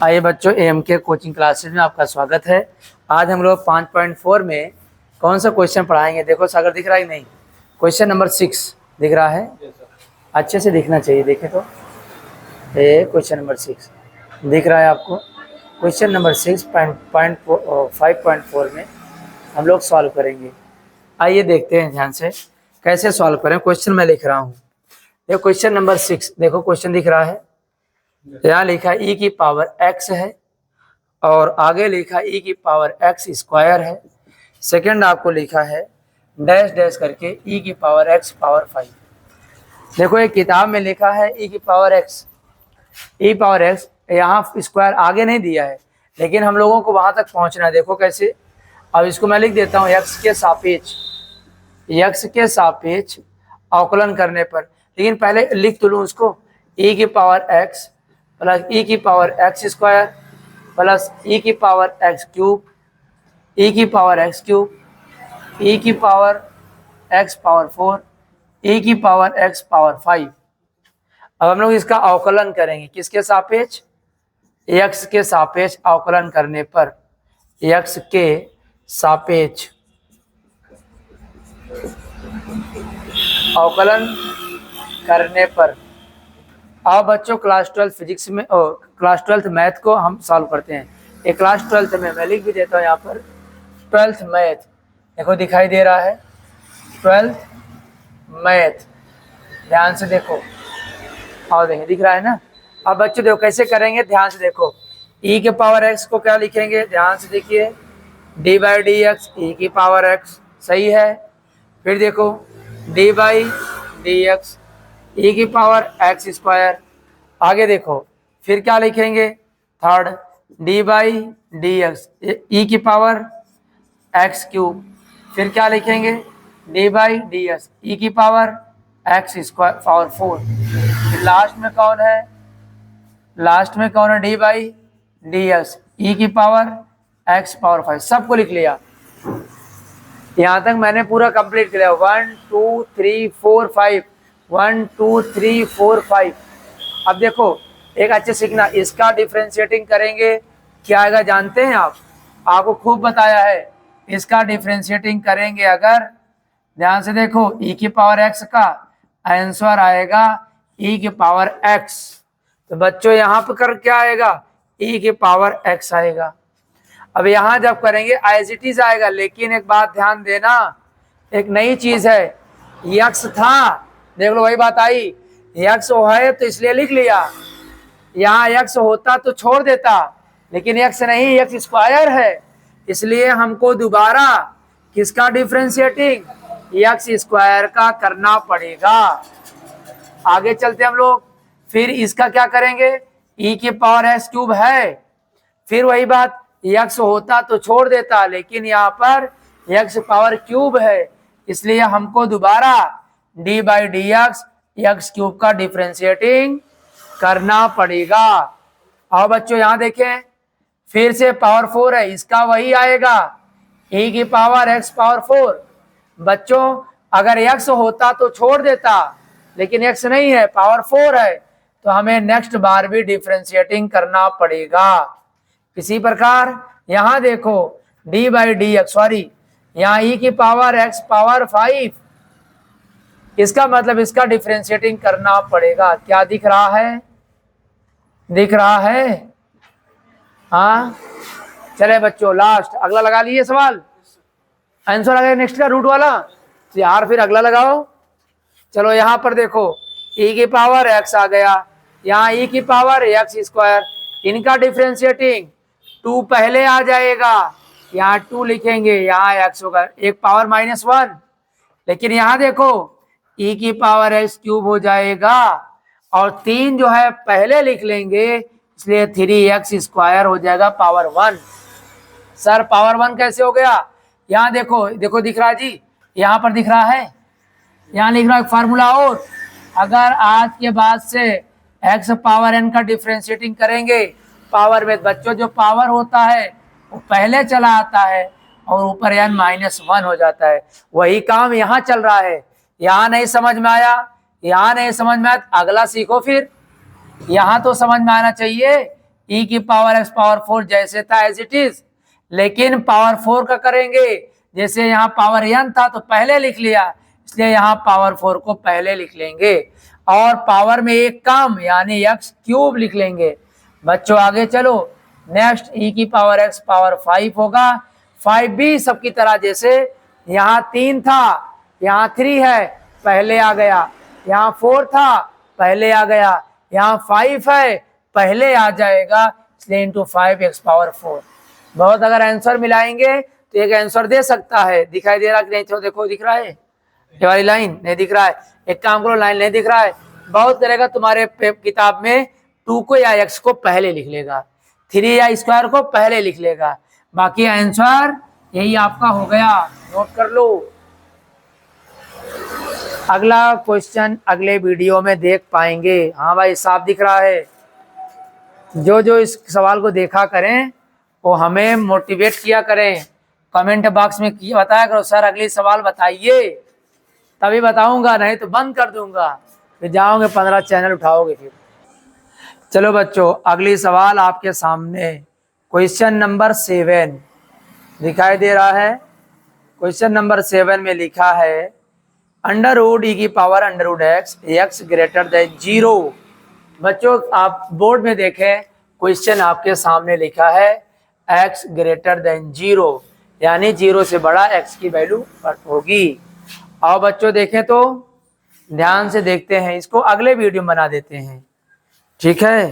आइए बच्चों, एम के कोचिंग क्लासेस में आपका स्वागत है। आज हम लोग 5.4 में कौन सा क्वेश्चन पढ़ाएंगे। देखो सागर दिख रहा है कि नहीं? क्वेश्चन नंबर 6 दिख रहा है? अच्छे से दिखना चाहिए। देखे तो ये क्वेश्चन नंबर 6 दिख रहा है आपको? क्वेश्चन नंबर 5.4 में हम लोग सॉल्व करेंगे। आइए देखते हैं ध्यान से कैसे सॉल्व करें। क्वेश्चन मैं लिख रहा हूँ। देखो क्वेश्चन नंबर 6, देखो क्वेश्चन दिख रहा है। यहाँ लिखा e की पावर x है और आगे लिखा e की पावर x स्क्वायर है। सेकंड आपको लिखा है डैश डैश करके e की पावर x पावर 5। देखो एक किताब में लिखा है e की power x, e power x यहाँ स्क्वायर आगे नहीं दिया है, लेकिन हम लोगों को वहां तक पहुंचना है। देखो कैसे। अब इसको मैं लिख देता हूँ x के सापेक्ष अवकलन करने पर। लेकिन पहले लिख तो लूँ उसको। e की पावर x प्लस ई की पावर एक्स स्क्वायर प्लस ई की पावर एक्स क्यूब, ई की पावर एक्स क्यूब, ई की पावर एक्स पावर 4, ई की पावर एक्स पावर 5। अब हम लोग इसका अवकलन करेंगे किसके सापेक्ष? एक्स के सापेक्ष अवकलन करने पर, एक्स के सापेक्ष अवकलन करने पर। अब बच्चों क्लास 12 फिजिक्स में क्लास 12 मैथ को हम सॉल्व करते हैं। एक क्लास 12 में मैं लिख भी देता हूँ यहाँ पर 12th मैथ। देखो दिखाई दे रहा है 12th मैथ, ध्यान से देखो। और देखिए दिख रहा है ना। अब बच्चों देखो कैसे करेंगे, ध्यान से देखो। e के पावर x को क्या लिखेंगे? ध्यान से देखिए, d by D X E की पावर x, सही है। फिर देखो d by D X E की पावर एक्स स्क्वायर। आगे देखो फिर क्या लिखेंगे? Third d by D X E की पावर एक्स क्यूब। फिर क्या लिखेंगे? d by D X E की पावर एक्स स्क्वायर पावर 4। फिर लास्ट में कौन है? लास्ट में कौन है? d by D X E की पावर एक्स पावर 5। सबको लिख लिया। यहाँ तक मैंने पूरा कंप्लीट किया। 1 2 3 4 5, 1 2 3 4 5। अब देखो एक अच्छे सीखना, इसका डिफरेंशिएटिंग करेंगे क्या आएगा जानते हैं आप? आपको खूब बताया है। इसका डिफरेंशिएटिंग करेंगे अगर, ध्यान से देखो, e की पावर x का आंसर आएगा e की पावर x। तो बच्चों यहाँ पर कर क्या आएगा? e की पावर x आएगा। अब यहाँ जब करेंगे एज इट इज आएगा, लेकिन एक बात ध्यान देना, एक नई चीज है। x था, देख लो वही बात आई। x है तो इसलिए लिख लिया। यहाँ x होता तो छोड़ देता, लेकिन x नहीं, x स्क्वायर है, इसलिए हमको दोबारा किसका डिफरेंशिएटिंग? x स्क्वायर का करना पड़ेगा। आगे चलते हम लोग। फिर इसका क्या करेंगे? e की पावर x क्यूब है, फिर वही बात, x होता तो छोड़ देता, लेकिन यहाँ पर x पावर क्यूब है, इसलिए हमको दोबारा d by D x cube का डिफरेंशिएटिंग करना पड़ेगा। और बच्चों यहाँ देखें, फिर से पावर 4 है, इसका वही आएगा e की पावर x पावर 4। बच्चों अगर x होता तो छोड़ देता, लेकिन x नहीं है, पावर 4 है, तो हमें नेक्स्ट बार भी डिफरेंशिएटिंग करना पड़ेगा। इसी प्रकार यहाँ देखो d by D x, sorry यहाँ e की पावर x पावर 5, इसका मतलब इसका डिफरेंशिएटिंग करना पड़ेगा। क्या दिख रहा है? दिख रहा है? हाँ चले बच्चों, लास्ट अगला लगा लिए सवाल, आंसर आ गया नेक्स्ट का रूट वाला। तो यार फिर अगला लगाओ। चलो यहाँ पर देखो e की पावर x आ गया, यहाँ e की पावर x स्क्वायर, इनका डिफरेंशिएटिंग 2 पहले आ जाएगा, यहाँ 2 लिखेंगे, यहाँ x होगा, एक पावर -1। लेकिन यहाँ देखो e की पावर x क्यूब हो जाएगा, और 3 जो है पहले लिख लेंगे, इसलिए 3x स्क्वायर हो जाएगा पावर 1। सर पावर 1 कैसे हो गया? यहाँ देखो, देखो दिख रहा है जी, यहाँ पर दिख रहा है, यहाँ लिख रहा है फार्मूला। और अगर आज के बाद से x पावर n का डिफरेंशिएटिंग करेंगे पावर में, बच्चों जो पावर होता है वो पहले चला आता है और ऊपर n -1 हो जाता है। वही काम यहाँ चल रहा है। यहाँ नहीं समझ में आया? यहाँ नहीं समझ में आया, अगला सीखो। फिर यहाँ तो समझ में आना चाहिए e की पावर x पावर 4 जैसे था एज इट इज, लेकिन पावर 4 का करेंगे। जैसे यहाँ पावर n था तो पहले लिख लिया, इसलिए यहाँ पावर 4 को पहले लिख लेंगे और पावर में एक कम यानी x क्यूब लिख लेंगे। बच्चों आगे चलो, नेक्स्ट e की पावर x पावर 5 होगा। 5 भी सबकी तरह, जैसे यहाँ 3 था, यहाँ 3 है, पहले आ गया, यहाँ 4 था, पहले आ गया, यहाँ 5 है, पहले आ जाएगा, इसलिए इंटू 5x पावर 4। बहुत अगर आंसर मिलाएंगे तो एक आंसर दे सकता है। दिखाई दे रहा कि नहीं? तो देखो दिख रहा है ये वाली लाइन, नहीं दिख रहा है? एक काम करो, लाइन नहीं दिख रहा है, बहुत करेगा तुम्हारे किताब में 2 को या x को पहले लिख लेगा, 3 या स्क्वायर को पहले लिख लेगा, बाकी आंसर यही आपका हो गया। नोट कर लो। अगला क्वेश्चन अगले वीडियो में देख पाएंगे। हाँ भाई साफ दिख रहा है? जो जो इस सवाल को देखा करें वो हमें मोटिवेट किया करें, कमेंट बॉक्स में बताया करो सर अगली सवाल बताइए, तभी बताऊंगा, नहीं तो बंद कर दूंगा, फिर जाओगे 15 चैनल उठाओगे फिर। चलो बच्चों, अगली सवाल आपके सामने क्वेश्चन नंबर 7 दिखाई दे रहा है। क्वेश्चन नंबर 7 में लिखा है अंडर रूट ई की power under root x greater than 0। बच्चों आप बोर्ड में देखें, क्वेश्चन आपके सामने लिखा है x ग्रेटर देन 0, यानी 0 से बड़ा x की वैल्यू होगी। और बच्चों देखें तो ध्यान से देखते हैं, इसको अगले वीडियो में बना देते हैं, ठीक है।